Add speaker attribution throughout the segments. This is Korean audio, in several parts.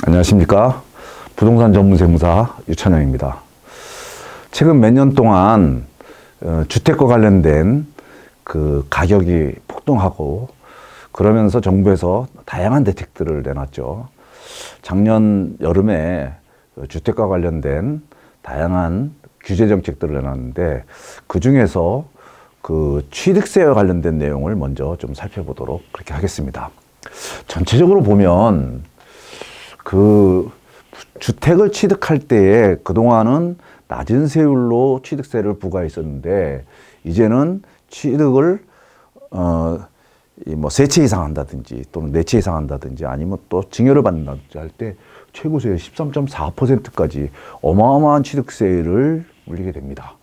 Speaker 1: 안녕하십니까. 부동산 전문 세무사 유찬영입니다. 최근 몇 년 동안 주택과 관련된 그 가격이 폭등하고 그러면서 정부에서 다양한 대책들을 내놨죠. 작년 여름에 주택과 관련된 다양한 규제 정책들을 내놨는데 그 중에서 그 취득세와 관련된 내용을 먼저 좀 살펴보도록 그렇게 하겠습니다. 전체적으로 보면 그 주택을 취득할 때에 그동안은 낮은 세율로 취득세를 부과했었는데 이제는 취득을 뭐 3채 이상 한다든지 또는 4채 이상 한다든지 아니면 또 증여를 받는다든지 할 때 최고세 13.4%까지 어마어마한 취득세를 물리게 됩니다.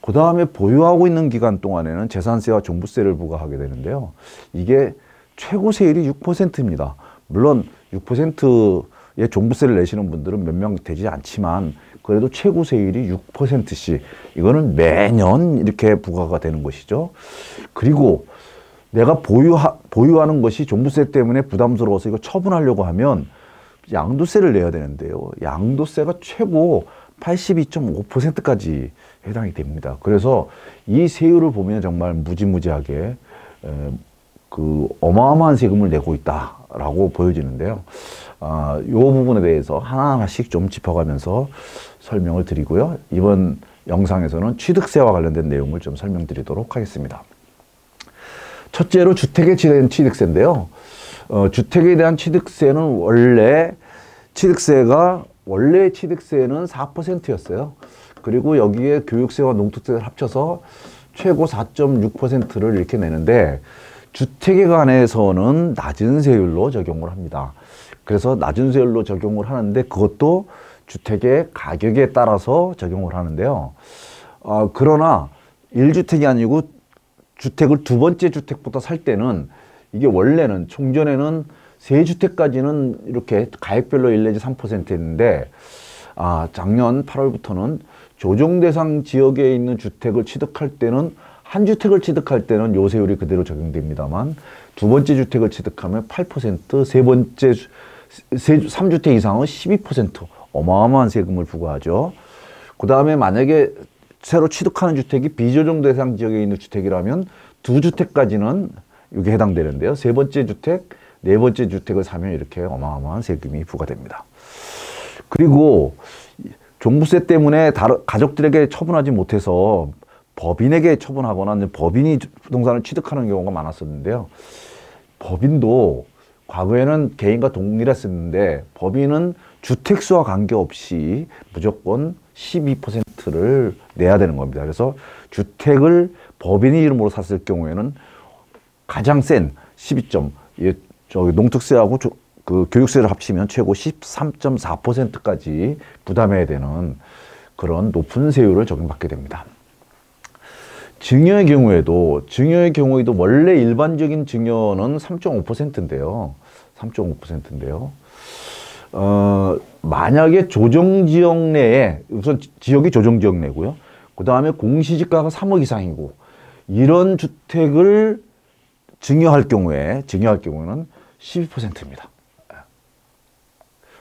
Speaker 1: 그 다음에 보유하고 있는 기간 동안에는 재산세와 종부세를 부과하게 되는데요. 이게 최고세율이 6%입니다. 물론 6%의 종부세를 내시는 분들은 몇 명 되지 않지만 그래도 최고세율이 6%씩 이거는 매년 이렇게 부과가 되는 것이죠. 그리고 내가 보유하는 것이 종부세 때문에 부담스러워서 이거 처분하려고 하면 양도세를 내야 되는데요. 양도세가 최고 82.5%까지 해당이 됩니다. 그래서 이 세율을 보면 정말 무지무지하게 그 어마어마한 세금을 내고 있다라고 보여지는데요. 이 부분에 대해서 하나하나씩 좀 짚어가면서 설명을 드리고요. 이번 영상에서는 취득세와 관련된 내용을 좀 설명드리도록 하겠습니다. 첫째로 주택에 대한 취득세인데요. 주택에 대한 취득세는 원래 취득세는 4%였어요. 그리고 여기에 교육세와 농특세를 합쳐서 최고 4.6%를 이렇게 내는데 주택에 관해서는 낮은 세율로 적용을 합니다. 그래서 낮은 세율로 적용을 하는데 그것도 주택의 가격에 따라서 적용을 하는데요. 그러나 1주택이 아니고 주택을 두 번째 주택부터 살 때는 이게 원래는 총전에는 3주택까지는 이렇게 가액별로 1 내지 3%였는데 작년 8월부터는 조정 대상 지역에 있는 주택을 취득할 때는 한 주택을 취득할 때는 요 세율이 그대로 적용됩니다만 두 번째 주택을 취득하면 8%, 세 번째 3주택 이상은 12% 어마어마한 세금을 부과하죠. 그 다음에 만약에 새로 취득하는 주택이 비조정 대상 지역에 있는 주택이라면 2주택까지는 이게 해당되는데요. 세 번째 주택, 네 번째 주택을 사면 이렇게 어마어마한 세금이 부과됩니다. 그리고 종부세 때문에 가족들에게 처분하지 못해서 법인에게 처분하거나 법인이 부동산을 취득하는 경우가 많았었는데요. 법인도 과거에는 개인과 동일했었는데 법인은 주택수와 관계없이 무조건 12%를 내야 되는 겁니다. 그래서 주택을 법인이 이름으로 샀을 경우에는 가장 센 12점, 농특세하고 그 교육세를 합치면 최고 13.4%까지 부담해야 되는 그런 높은 세율을 적용받게 됩니다. 증여의 경우에도 원래 일반적인 증여는 3.5%인데요. 만약에 조정지역 내에 우선 지역이 조정지역 내고요. 그 다음에 공시지가가 3억 이상이고 이런 주택을 증여할 경우에는 12%입니다.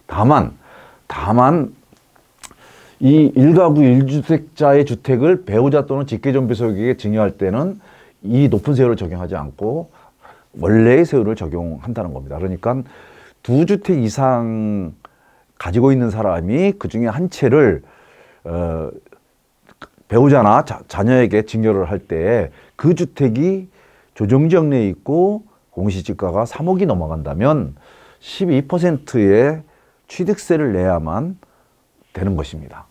Speaker 1: 다만 이 1가구 1주택자의 주택을 배우자 또는 직계존비 소유에게 증여할 때는 이 높은 세율을 적용하지 않고 원래의 세율을 적용한다는 겁니다. 그러니까 2주택 이상 가지고 있는 사람이 그 중에 한 채를 배우자나 자녀에게 증여를 할 때 그 주택이 조정지역 내에 있고 공시지가가 3억이 넘어간다면 12%의 취득세를 내야만 되는 것입니다.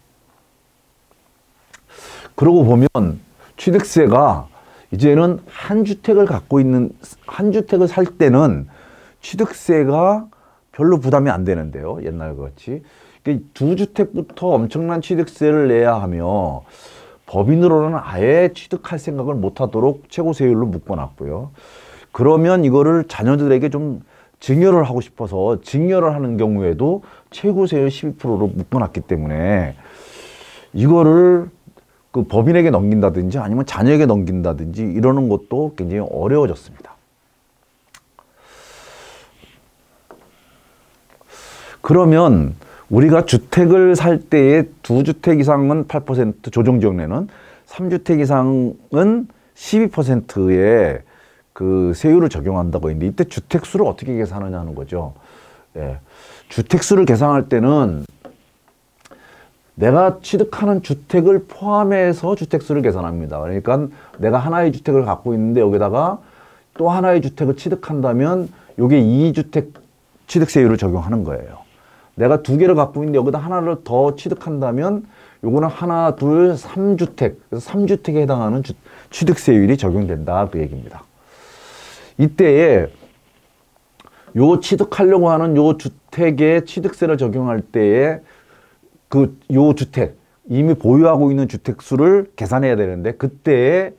Speaker 1: 그러고 보면 취득세가 이제는 한 주택을 살 때는 취득세가 별로 부담이 안 되는데요. 옛날과 같이. 2주택부터 엄청난 취득세를 내야 하며 법인으로는 아예 취득할 생각을 못하도록 최고세율로 묶어놨고요. 그러면 이거를 자녀들에게 좀 증여를 하고 싶어서 증여를 하는 경우에도 최고세율 12%로 묶어놨기 때문에 이거를 그 법인에게 넘긴다든지 아니면 자녀에게 넘긴다든지 이러는 것도 굉장히 어려워졌습니다. 그러면 우리가 주택을 살 때에 2주택 이상은 8% 조정지역내는 3주택 이상은 12%의 그 세율을 적용한다고 했는데 이때 주택수를 어떻게 계산하냐 하는 거죠. 예. 주택수를 계산할 때는 내가 취득하는 주택을 포함해서 주택수를 계산합니다. 그러니까 내가 하나의 주택을 갖고 있는데 여기다가 또 하나의 주택을 취득한다면 이게 2주택 취득세율을 적용하는 거예요. 내가 2개를 갖고 있는데 여기다 하나를 더 취득한다면 요거는 하나, 둘, 3주택. 그래서 3주택에 해당하는 취득세율이 적용된다. 그 얘기입니다. 이때에 요 취득하려고 하는 요 주택에 취득세를 적용할 때에 요 주택, 이미 보유하고 있는 주택수를 계산해야 되는데 그때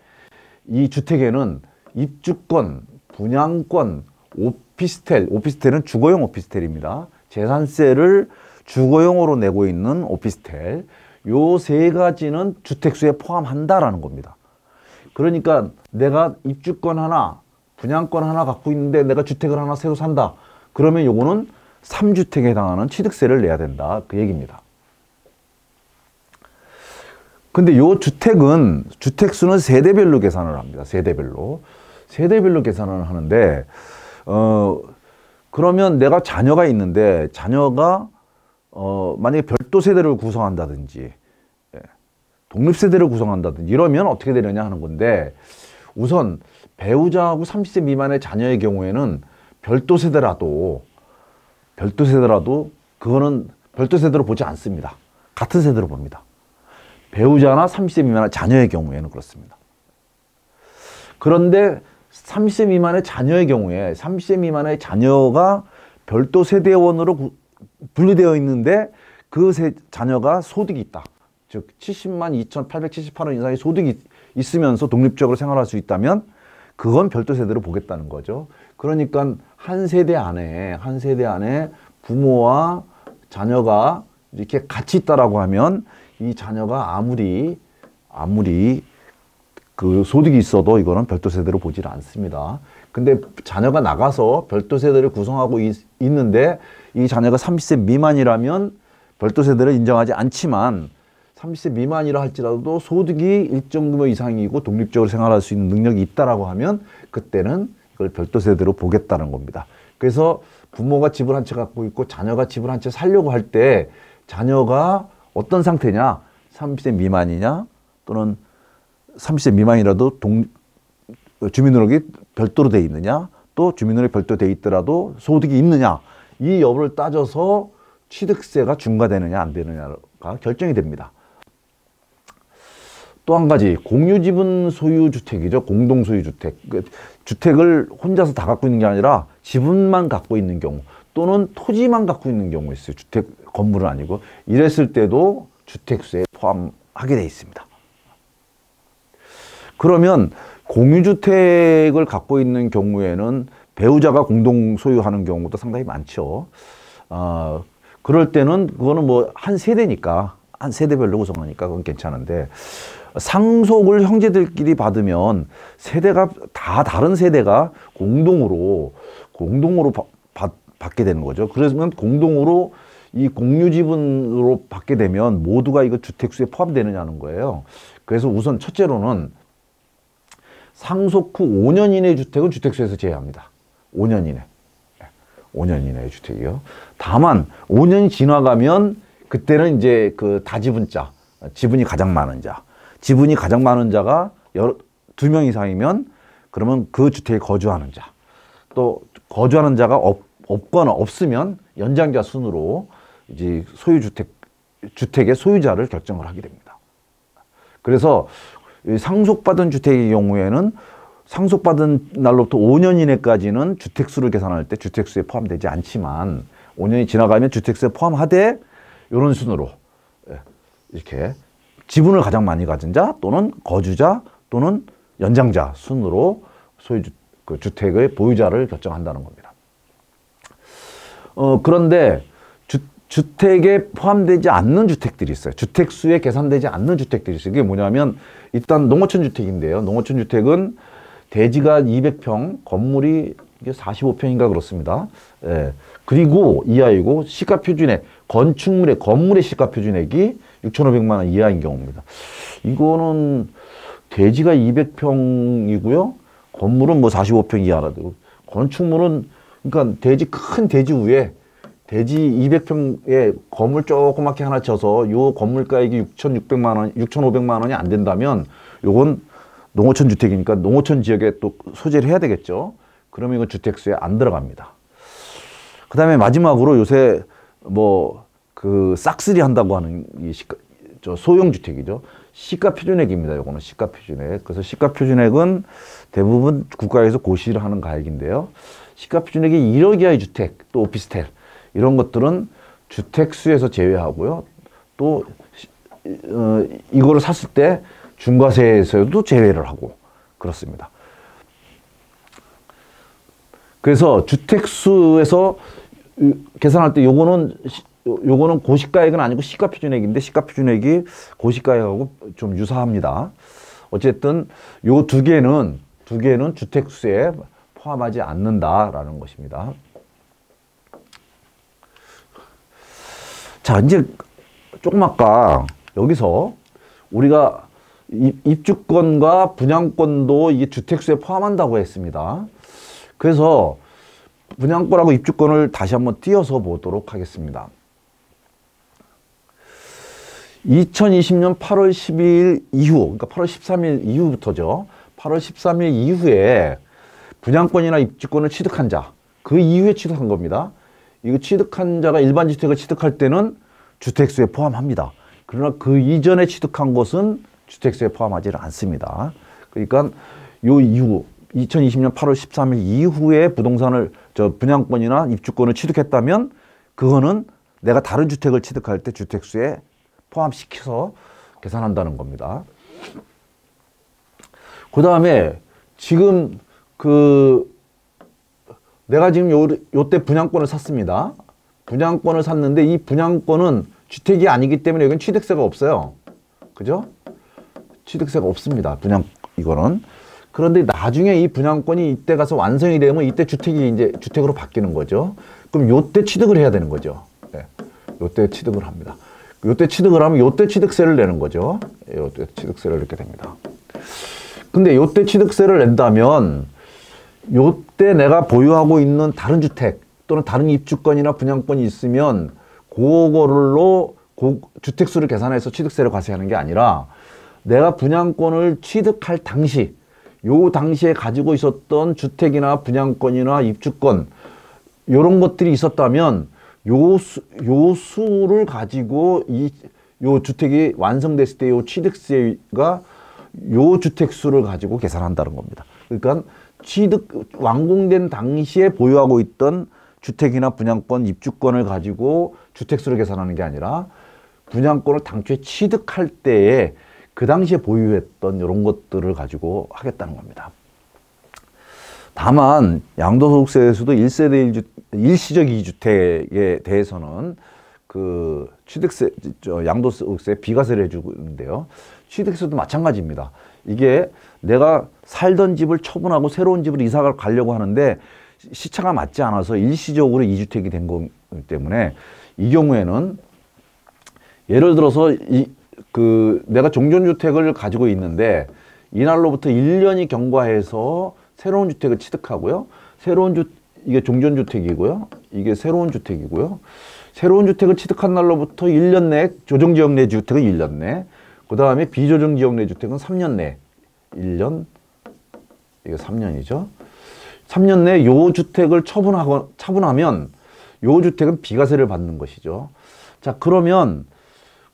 Speaker 1: 이 주택에는 입주권, 분양권, 오피스텔은 주거용 오피스텔입니다. 재산세를 주거용으로 내고 있는 오피스텔, 요 세 가지는 주택수에 포함한다라는 겁니다. 그러니까 내가 입주권 하나, 분양권 하나 갖고 있는데 내가 주택을 하나 새로 산다. 그러면 요거는 3주택에 해당하는 취득세를 내야 된다. 그 얘기입니다. 근데 요 주택수는 세대별로 계산을 합니다. 세대별로 계산을 하는데, 그러면 내가 자녀가 있는데, 자녀가, 만약에 별도 세대를 구성한다든지, 독립세대를 구성한다든지, 이러면 어떻게 되느냐 하는 건데, 우선 배우자하고 30세 미만의 자녀의 경우에는 별도 세대라도, 그거는 별도 세대로 보지 않습니다. 같은 세대로 봅니다. 배우자나 30세 미만의 자녀의 경우에는 그렇습니다. 그런데 30세 미만의 자녀의 경우에 30세 미만의 자녀가 별도 세대원으로 분리되어 있는데 그 자녀가 소득이 있다. 즉 70만 2,878원 이상의 소득이 있으면서 독립적으로 생활할 수 있다면 그건 별도 세대로 보겠다는 거죠. 그러니까 한 세대 안에 부모와 자녀가 이렇게 같이 있다라고 하면 이 자녀가 아무리 그 소득이 있어도 이거는 별도 세대로 보질 않습니다. 근데 자녀가 나가서 별도 세대를 구성하고 있는데 이 자녀가 30세 미만이라면 별도 세대를 인정하지 않지만 30세 미만이라 할지라도 소득이 일정 규모 이상이고 독립적으로 생활할 수 있는 능력이 있다라고 하면 그때는 이걸 별도 세대로 보겠다는 겁니다. 그래서 부모가 집을 한 채 갖고 있고 자녀가 집을 한 채 살려고 할 때 자녀가 어떤 상태냐? 30세 미만이냐? 또는 30세 미만이라도 주민등록이 별도로 돼 있느냐? 또 주민등록이 별도로 돼 있더라도 소득이 있느냐? 이 여부를 따져서 취득세가 중과되느냐 안 되느냐가 결정이 됩니다. 또 한 가지 공유지분 소유주택이죠. 공동소유주택. 주택을 혼자서 다 갖고 있는 게 아니라 지분만 갖고 있는 경우 또는 토지만 갖고 있는 경우 있어요. 주택 건물은 아니고 이랬을 때도 주택수에 포함하게 돼 있습니다. 그러면 공유주택을 갖고 있는 경우에는 배우자가 공동 소유하는 경우도 상당히 많죠. 그럴 때는 그거는 뭐 한 세대니까 한 세대별로 구성하니까 그건 괜찮은데 상속을 형제들끼리 받으면 세대가 다 다른 세대가 공동으로 받게 되는 거죠. 그러면 공동으로 이 공유지분으로 받게 되면 모두가 이거 주택수에 포함되느냐는 거예요. 그래서 우선 첫째로는 상속 후 5년 이내의 주택은 주택수에서 제외합니다. 5년 이내. 5년 이내의 주택이요. 다만 5년이 지나가면 그때는 이제 그 다지분자, 지분이 가장 많은 자. 지분이 가장 많은 자가 2명 이상이면 그러면 그 주택에 거주하는 자. 또 거주하는 자가 없거나 없으면 연장자 순으로 이제 주택의 소유자를 결정을 하게 됩니다. 그래서 상속받은 주택의 경우에는 상속받은 날로부터 5년 이내까지는 주택수를 계산할 때 주택수에 포함되지 않지만 5년이 지나가면 주택수에 포함하되 이런 순으로 이렇게 지분을 가장 많이 가진 자 또는 거주자 또는 연장자 순으로 그 주택의 보유자를 결정한다는 겁니다. 그런데 주택에 포함되지 않는 주택들이 있어요. 주택수에 계산되지 않는 주택들이 있어요. 이게 뭐냐면 일단 농어촌 주택인데요. 농어촌 주택은 대지가 200평, 건물이 이게 45평인가 그렇습니다. 예. 그리고 이하이고 시가표준액, 건물의 시가표준액이 6,500만 원 이하인 경우입니다. 이거는 대지가 200평이고요. 건물은 뭐 45평 이하라도. 건축물은 그러니까 큰 대지 위에 대지 200평에 건물 조그맣게 하나 쳐서 요 건물 가액이 6,600만 원, 6,500만 원이 안 된다면 요건 농어촌 주택이니까 농어촌 지역에 또 소재를 해야 되겠죠. 그러면 이건 주택수에 안 들어갑니다. 그 다음에 마지막으로 요새 뭐 그 싹쓸이 한다고 하는 이 소형주택이죠. 시가표준액입니다. 요거는 시가표준액. 그래서 시가표준액은 대부분 국가에서 고시를 하는 가액인데요. 시가표준액이 1억 이하의 주택, 또 오피스텔 이런 것들은 주택수에서 제외하고요. 또 이거를 샀을 때 중과세에서도 제외를 하고 그렇습니다. 그래서 주택수에서 계산할 때 요거는 고시가액은 아니고 시가표준액인데 시가표준액이 고시가액하고 좀 유사합니다. 어쨌든 요 두 개는 주택수에 포함하지 않는다라는 것입니다. 자, 이제 조금 아까 여기서 우리가 입주권과 분양권도 이게 주택수에 포함한다고 했습니다. 그래서 분양권하고 입주권을 다시 한번 띄어서 보도록 하겠습니다. 2020년 8월 12일 이후, 그러니까 8월 13일 이후부터죠. 8월 13일 이후에 분양권이나 입주권을 취득한 자, 그 이후에 취득한 겁니다. 이거 취득한 자가 일반 주택을 취득할 때는 주택수에 포함합니다. 그러나 그 이전에 취득한 것은 주택수에 포함하지 않습니다. 그러니까 요 이후 2020년 8월 13일 이후에 분양권이나 입주권을 취득했다면 그거는 내가 다른 주택을 취득할 때 주택수에 포함시켜서 계산한다는 겁니다. 그 다음에 지금 내가 지금 요때 분양권을 샀습니다. 분양권을 샀는데 이 분양권은 주택이 아니기 때문에 여기는 취득세가 없어요. 그죠? 취득세가 없습니다. 이거는. 그런데 나중에 이 분양권이 이때 가서 완성이 되면 이때 주택이 이제 주택으로 바뀌는 거죠. 그럼 요때 취득을 해야 되는 거죠. 네. 요때 취득을 합니다. 요때 취득을 하면 요때 취득세를 내는 거죠. 요때 취득세를 냈게 됩니다. 근데 요때 취득세를 낸다면 요때 내가 보유하고 있는 다른 주택 또는 다른 입주권이나 분양권이 있으면 그걸로 주택수를 계산해서 취득세를 과세하는 게 아니라 내가 분양권을 취득할 당시 요 당시에 가지고 있었던 주택이나 분양권이나 입주권 요런 것들이 있었다면 요 수를 가지고 요 주택이 완성됐을 때 요 취득세가 요 주택수를 가지고 계산한다는 겁니다. 그러니까 완공된 당시에 보유하고 있던 주택이나 분양권, 입주권을 가지고 주택수를 계산하는 게 아니라 분양권을 당초에 취득할 때에 그 당시에 보유했던 이런 것들을 가지고 하겠다는 겁니다. 다만 양도소득세에서도 1세대 일시적 2주택에 대해서는 그 취득세, 양도소득세 비과세를 해주는데요. 취득세도 마찬가지입니다. 이게 내가 살던 집을 처분하고 새로운 집으로 이사 가려고 하는데 시차가 맞지 않아서 일시적으로 2주택이 된 거기 때문에 이 경우에는 예를 들어서 내가 종전주택을 가지고 있는데 이날로부터 1년이 경과해서 새로운 주택을 취득하고요. 이게 종전주택이고요. 이게 새로운 주택이고요. 새로운 주택을 취득한 날로부터 1년 내 조정지역 내 주택은 1년 내, 그 다음에 비조정지역 내 주택은 3년 내, 1년, 이게 3년이죠. 3년 내 요 주택을 처분하면 요 주택은 비과세를 받는 것이죠. 자, 그러면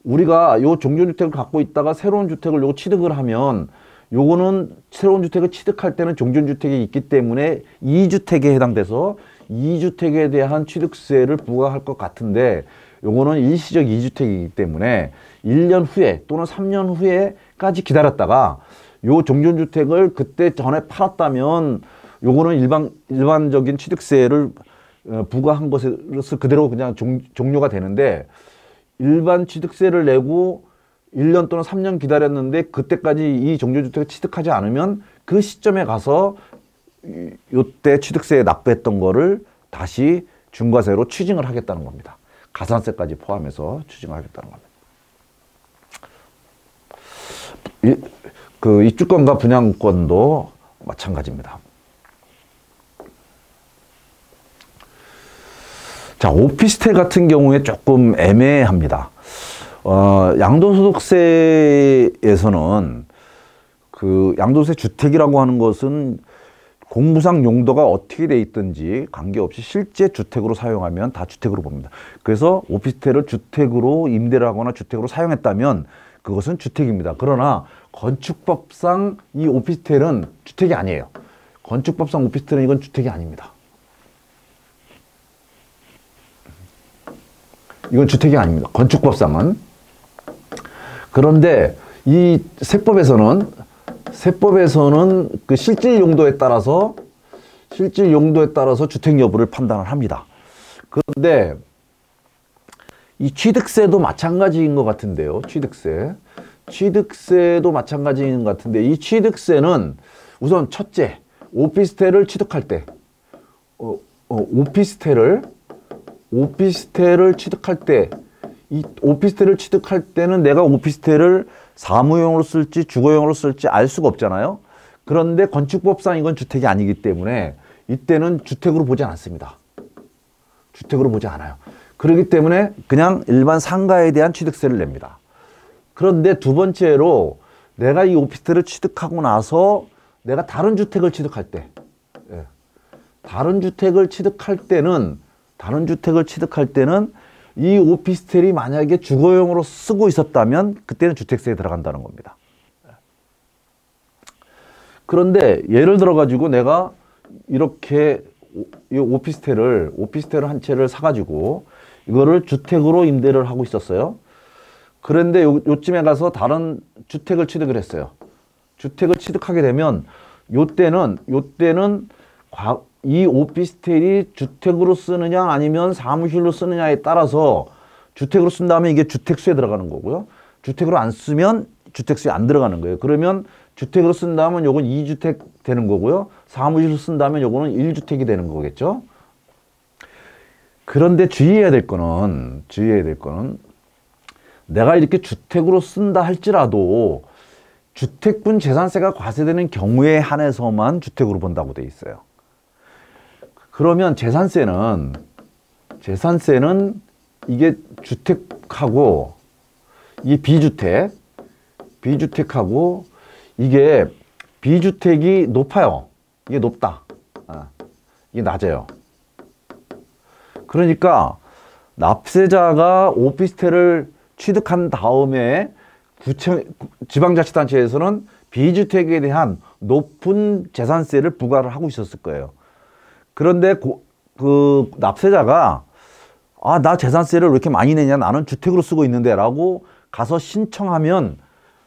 Speaker 1: 우리가 요 종전주택을 갖고 있다가 새로운 주택을 요거 취득을 하면 요거는 새로운 주택을 취득할 때는 종전주택이 있기 때문에 2주택에 해당돼서 2주택에 대한 취득세를 부과할 것 같은데 요거는 일시적 2주택이기 때문에 1년 후에 또는 3년 후에까지 기다렸다가 요 종전주택을 그때 전에 팔았다면 요거는 일반적인 취득세를 부과한 것으로서 그대로 그냥 종료가 되는데 일반 취득세를 내고 1년 또는 3년 기다렸는데 그때까지 이 종전주택을 취득하지 않으면 그 시점에 가서 요때 취득세에 납부했던 거를 다시 중과세로 추징을 하겠다는 겁니다. 가산세까지 포함해서 추징을 하겠다는 겁니다. 그 입주권과 분양권도 마찬가지입니다. 자, 오피스텔 같은 경우에 조금 애매합니다. 양도소득세에서는 그 양도세 주택이라고 하는 것은 공부상 용도가 어떻게 돼 있든지 관계없이 실제 주택으로 사용하면 다 주택으로 봅니다. 그래서 오피스텔을 주택으로 임대를 하거나 주택으로 사용했다면 그것은 주택입니다. 그러나 건축법상 이 오피스텔은 주택이 아니에요. 건축법상 오피스텔은 이건 주택이 아닙니다. 이건 주택이 아닙니다. 건축법상은. 그런데 이 세법에서는 그 실질 용도에 따라서 주택 여부를 판단을 합니다. 그런데 이 취득세도 마찬가지인 것 같은데요. 취득세도 마찬가지인 것 같은데 이 취득세는 우선 첫째, 오피스텔을 취득할 때 오피스텔을 취득할 때, 이 오피스텔을 취득할 때는 내가 오피스텔을 사무용으로 쓸지 주거용으로 쓸지 알 수가 없잖아요. 그런데 건축법상 이건 주택이 아니기 때문에 이때는 주택으로 보지 않습니다. 주택으로 보지 않아요. 그렇기 때문에 그냥 일반 상가에 대한 취득세를 냅니다. 그런데 두 번째로 내가 이 오피스텔을 취득하고 나서 내가 다른 주택을 취득할 때, 다른 주택을 취득할 때는 이 오피스텔이 만약에 주거용으로 쓰고 있었다면 그때는 주택세에 들어간다는 겁니다. 그런데 예를 들어 가지고 내가 이렇게 이 오피스텔을 한 채를 사가지고 이거를 주택으로 임대를 하고 있었어요. 그런데 요쯤에 가서 다른 주택을 취득을 했어요. 주택을 취득하게 되면 요때는 이 오피스텔이 주택으로 쓰느냐 아니면 사무실로 쓰느냐에 따라서 주택으로 쓴다면 이게 주택수에 들어가는 거고요. 주택으로 안 쓰면 주택수에 안 들어가는 거예요. 그러면 주택으로 쓴다면 요건 2주택 되는 거고요. 사무실로 쓴다면 요거는 1주택이 되는 거겠죠. 그런데 주의해야 될 거는 내가 이렇게 주택으로 쓴다 할지라도 주택분 재산세가 과세되는 경우에 한해서만 주택으로 본다고 돼 있어요. 그러면 재산세는 이게 주택하고 이게 비주택하고 이게 비주택이 높아요. 이게 높다. 이게 낮아요. 그러니까 납세자가 오피스텔을 취득한 다음에 지방자치단체에서는 비주택에 대한 높은 재산세를 부과를 하고 있었을 거예요. 그런데 그 납세자가 나 재산세를 왜 이렇게 많이 내냐, 나는 주택으로 쓰고 있는데 라고 가서 신청하면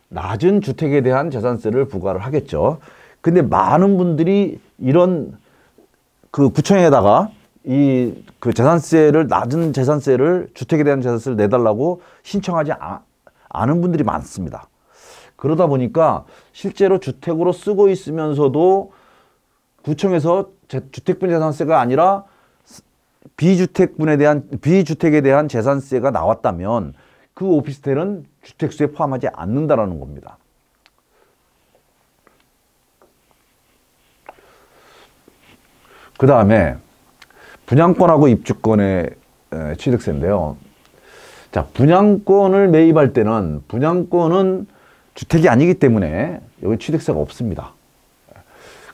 Speaker 1: 낮은 주택에 대한 재산세를 부과를 하겠죠. 근데 많은 분들이 이런 그 구청에다가 그 재산세를, 낮은 재산세를, 주택에 대한 재산세를 내달라고 신청하지 않은 분들이 많습니다. 그러다 보니까 실제로 주택으로 쓰고 있으면서도 구청에서 주택분 재산세가 아니라 비주택에 대한 재산세가 나왔다면 그 오피스텔은 주택수에 포함하지 않는다라는 겁니다. 그 다음에 분양권하고 입주권의 취득세인데요. 자, 분양권을 매입할 때는 분양권은 주택이 아니기 때문에 여기 취득세가 없습니다.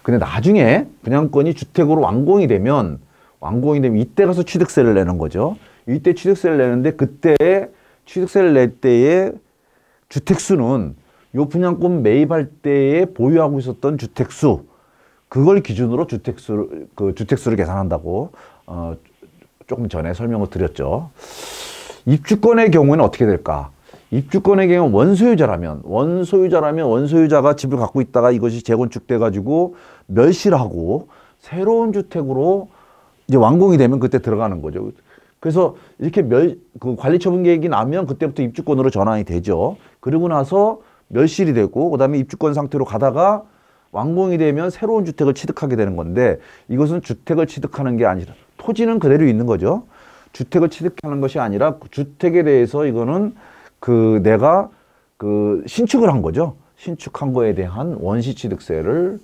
Speaker 1: 근데 나중에 분양권이 주택으로 완공이 되면 이때 가서 취득세를 내는 거죠. 이때 취득세를 내는데 그때 취득세를 낼 때의 주택수는 요 분양권 매입할 때에 보유하고 있었던 주택수, 그걸 기준으로 주택수를 계산한다고 조금 전에 설명을 드렸죠. 입주권의 경우에는 어떻게 될까? 입주권의 경우 원소유자라면 원소유자가 집을 갖고 있다가 이것이 재건축돼 가지고 멸실을 하고 새로운 주택으로 이제 완공이 되면 그때 들어가는 거죠. 그래서 이렇게 그 관리처분 계획이 나면 그때부터 입주권으로 전환이 되죠. 그리고 나서 멸실이 되고 그다음에 입주권 상태로 가다가 완공이 되면 새로운 주택을 취득하게 되는 건데 이것은 주택을 취득하는 게 아니라 토지는 그대로 있는 거죠. 주택을 취득하는 것이 아니라 주택에 대해서 이거는 그 내가 그 신축을 한 거죠. 신축한 거에 대한 원시 취득세를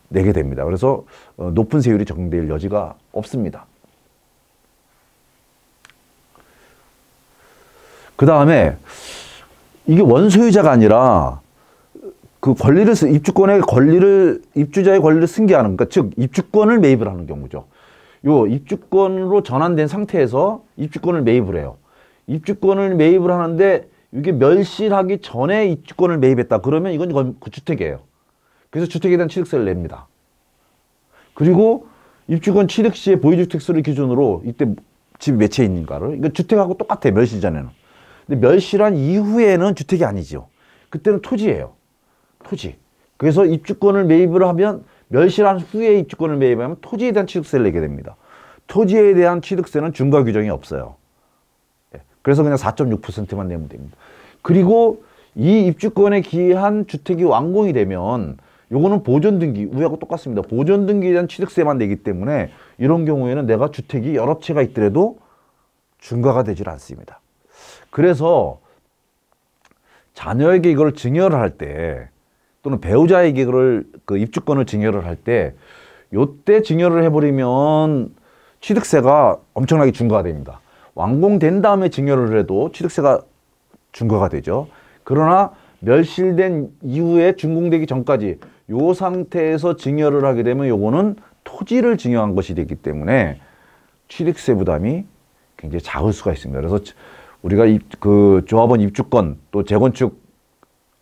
Speaker 1: 내게 됩니다. 그래서 높은 세율이 적용될 여지가 없습니다. 그 다음에 이게 원소유자가 아니라 그 권리를 입주권의 권리를 입주자의 권리를 승계하는, 그러니까 즉 입주권을 매입을 하는 경우죠. 요 입주권으로 전환된 상태에서 입주권을 매입을 해요. 입주권을 매입을 하는데 이게 멸실하기 전에 입주권을 매입했다. 그러면 이건 그 주택이에요. 그래서 주택에 대한 취득세를 냅니다. 그리고 입주권 취득 시에 보유주택수를 기준으로 이때 집이 몇 채 있는가를, 이거 주택하고 똑같아요. 멸실 전에는. 근데 멸실한 이후에는 주택이 아니죠. 그때는 토지예요. 토지. 그래서 입주권을 매입을 하면 멸실한 후에 입주권을 매입하면 토지에 대한 취득세를 내게 됩니다. 토지에 대한 취득세는 중과 규정이 없어요. 그래서 그냥 4.6%만 내면 됩니다. 그리고 이 입주권에 기한 주택이 완공이 되면 요거는 보존등기, 우리하고 똑같습니다. 보존등기에 대한 취득세만 내기 때문에 이런 경우에는 내가 주택이 여러 채가 있더라도 중과가 되질 않습니다. 그래서 자녀에게 이걸 증여를 할 때 또는 배우자에게 이걸 그 입주권을 증여를 할 때 요때 증여를 해버리면 취득세가 엄청나게 중과가 됩니다. 완공된 다음에 증여를 해도 취득세가 중과가 되죠. 그러나 멸실된 이후에 준공되기 전까지 요 상태에서 증여를 하게 되면 요거는 토지를 증여한 것이 되기 때문에 취득세 부담이 굉장히 작을 수가 있습니다. 그래서 우리가 그 조합원 입주권 또 재건축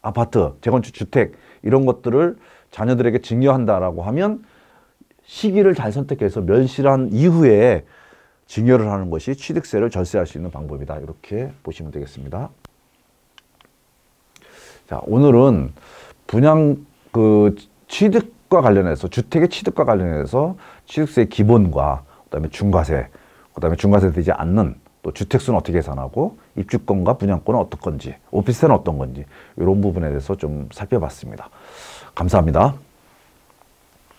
Speaker 1: 아파트, 재건축 주택 이런 것들을 자녀들에게 증여한다라고 하면 시기를 잘 선택해서 멸실한 이후에 증여를 하는 것이 취득세를 절세할 수 있는 방법이다. 이렇게 보시면 되겠습니다. 자, 오늘은 분양 그 취득과 관련해서 주택의 취득과 관련해서 취득세 기본과 그다음에 중과세, 그다음에 중과세 되지 않는 또 주택수는 어떻게 계산하고 입주권과 분양권은 어떤 건지, 오피스텔은 어떤 건지 이런 부분에 대해서 좀 살펴봤습니다. 감사합니다.